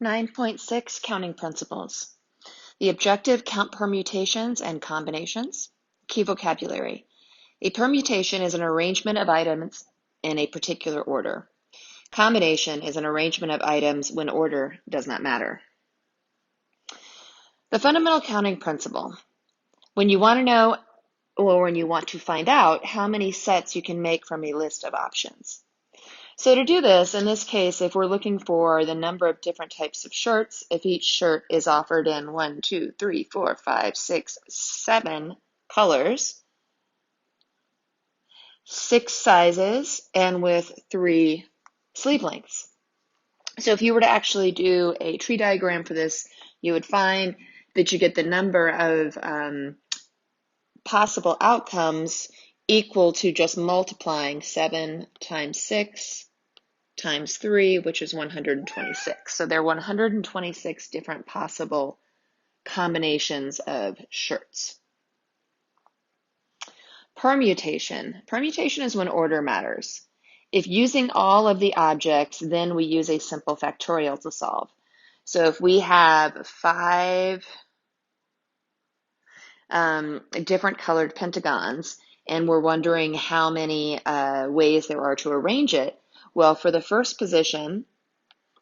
9.6 Counting Principles. The objective: count permutations and combinations. Key vocabulary. A permutation is an arrangement of items in a particular order. Combination is an arrangement of items when order does not matter. The fundamental counting principle. When you want to know, or when you want to find out how many sets you can make from a list of options. So to do this, in this case, if we're looking for the number of different types of shirts, if each shirt is offered in 1, 2, 3, 4, 5, 6, 7 colors, 6 sizes, and with 3 sleeve lengths. So if you were to actually do a tree diagram for this, you would find that you get the number of possible outcomes equal to just multiplying 7 times 6 times 3, which is 126. So there are 126 different possible combinations of shirts. Permutation. Permutation is when order matters. If using all of the objects, then we use a simple factorial to solve. So if we have 5 different colored pentagons, and we're wondering how many ways there are to arrange it, well, for the first position,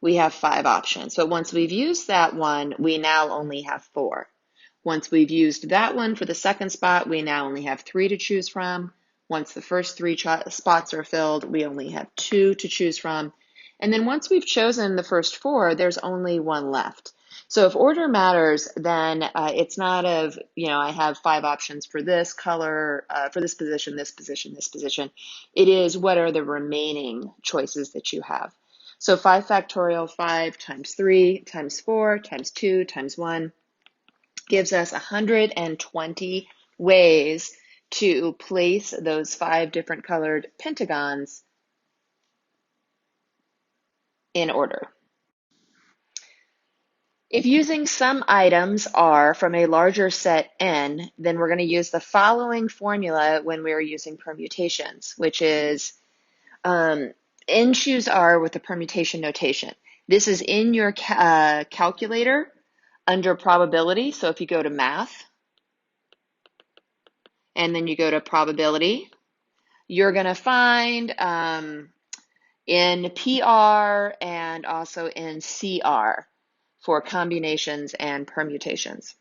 we have 5 options. But once we've used that one, we now only have 4. Once we've used that one for the second spot, we now only have 3 to choose from. Once the first 3 spots are filled, we only have 2 to choose from. And then once we've chosen the first 4, there's only 1 left. So if order matters, then it's not of, I have 5 options for this color, for this position, this position, this position. It is what are the remaining choices that you have. So 5 factorial, 5 times 3 times 4 times 2 times 1 gives us 120 ways to place those 5 different colored pentagons in order. If using some items R from a larger set N, then we're going to use the following formula when we're using permutations, which is N choose R with the permutation notation. This is in your calculator under probability. So if you go to math, and then you go to probability, you're going to find in PR and also in CR for combinations and permutations.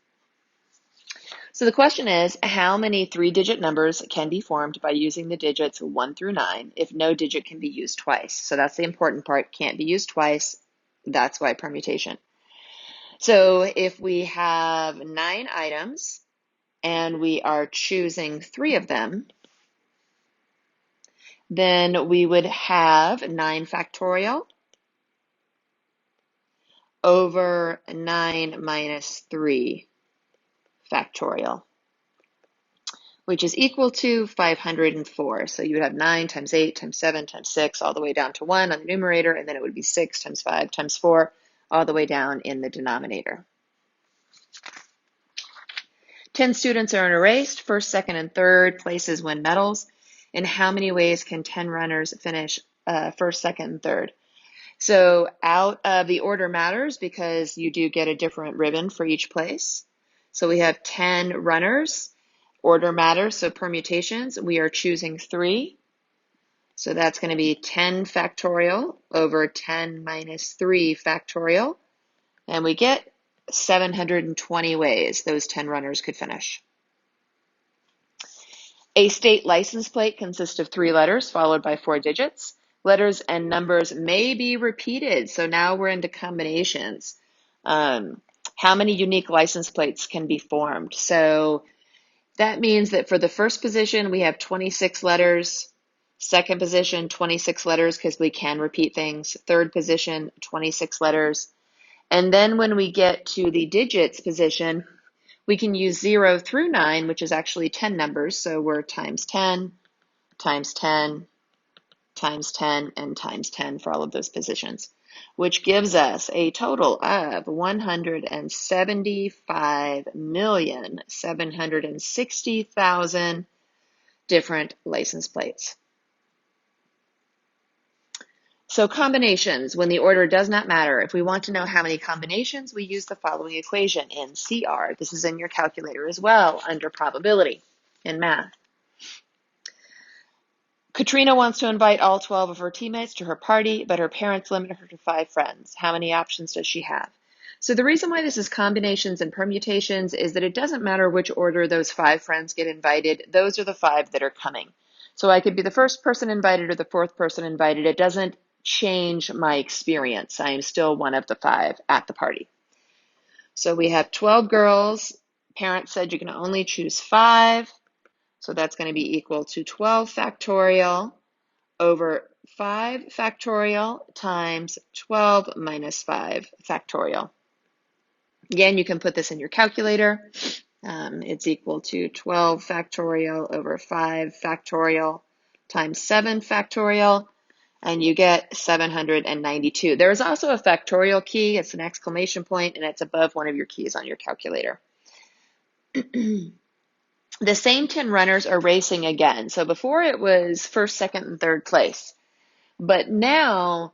So the question is, how many 3-digit numbers can be formed by using the digits 1 through 9 if no digit can be used twice? So that's the important part, can't be used twice. That's why permutation. So if we have 9 items and we are choosing 3 of them, then we would have 9 factorial over 9 minus 3 factorial, which is equal to 504. So you would have 9 times 8 times 7 times 6 all the way down to 1 on the numerator, and then it would be 6 times 5 times 4 all the way down in the denominator. 10 students are in a race. First, second, and third places win medals. In how many ways can 10 runners finish first, second, and third? So out of the order matters because you do get a different ribbon for each place. So we have 10 runners. Order matters, so permutations, we are choosing 3. So that's going to be 10 factorial over 10 minus 3 factorial. And we get 720 ways those 10 runners could finish. A state license plate consists of 3 letters followed by 4 digits. Letters and numbers may be repeated. So now we're into combinations. How many unique license plates can be formed? So that means that for the first position, we have 26 letters. Second position, 26 letters because we can repeat things. Third position, 26 letters. And then when we get to the digits position, we can use 0 through 9, which is actually 10 numbers. So we're times 10, times 10, times 10, and times 10 for all of those positions, which gives us a total of 175,760,000 different license plates. So combinations, when the order does not matter. If we want to know how many combinations, we use the following equation in CR. This is in your calculator as well under probability in math. Katrina wants to invite all 12 of her teammates to her party, but her parents limit her to 5 friends. How many options does she have? So the reason why this is combinations and permutations is that it doesn't matter which order those 5 friends get invited. Those are the 5 that are coming. So I could be the first person invited or the fourth person invited. It doesn't change my experience. I am still one of the 5 at the party. So we have 12 girls. Parents said you can only choose 5. So that's going to be equal to 12 factorial over 5 factorial times 12 minus 5 factorial. Again, you can put this in your calculator. It's equal to 12 factorial over 5 factorial times 7 factorial, and you get 792. There is also a factorial key. It's an exclamation point, and it's above one of your keys on your calculator. The same 10 runners are racing again. So before it was first, second, and third place. But now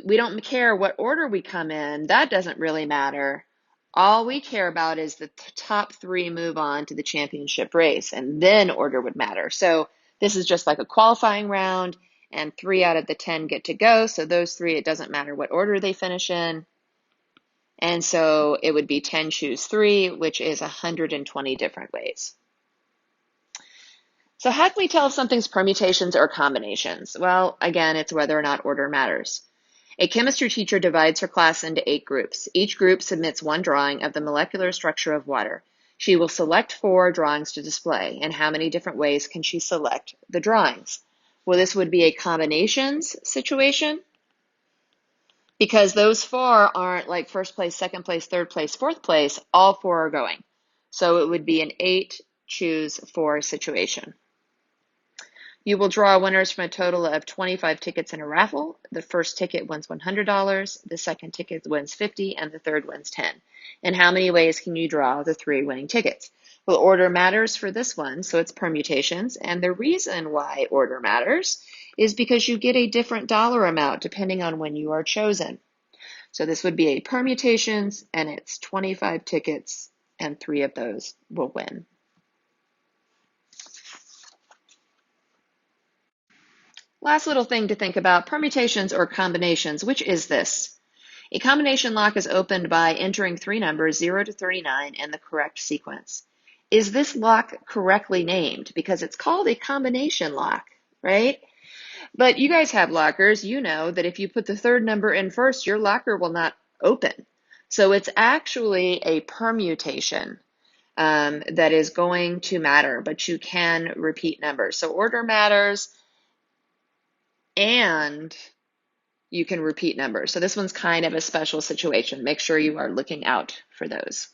we don't care what order we come in. That doesn't really matter. All we care about is the top 3 move on to the championship race, and then order would matter. So this is just like a qualifying round, and 3 out of the 10 get to go. So those 3, it doesn't matter what order they finish in. And so it would be 10 choose 3, which is 120 different ways. So how can we tell if something's permutations or combinations? Well, again, it's whether or not order matters. A chemistry teacher divides her class into 8 groups. Each group submits 1 drawing of the molecular structure of water. She will select 4 drawings to display. And how many different ways can she select the drawings? Well, this would be a combinations situation, because those 4 aren't like first place, second place, third place, fourth place. All 4 are going. So it would be an 8 choose 4 situation. You will draw winners from a total of 25 tickets in a raffle. The first ticket wins $100, the second ticket wins $50, and the third wins $10. And how many ways can you draw the 3 winning tickets? Well, order matters for this one, so it's permutations. And the reason why order matters is because you get a different dollar amount depending on when you are chosen. So this would be a permutations, and it's 25 tickets, and 3 of those will win. Last little thing to think about, permutations or combinations. Which is this? A combination lock is opened by entering 3 numbers, 0 to 39, in the correct sequence. Is this lock correctly named? Because it's called a combination lock, right? But you guys have lockers. You know that if you put the 3rd number in first, your locker will not open. So it's actually a permutation that is going to matter, but you can repeat numbers. So order matters, and you can repeat numbers. So this one's kind of a special situation. Make sure you are looking out for those.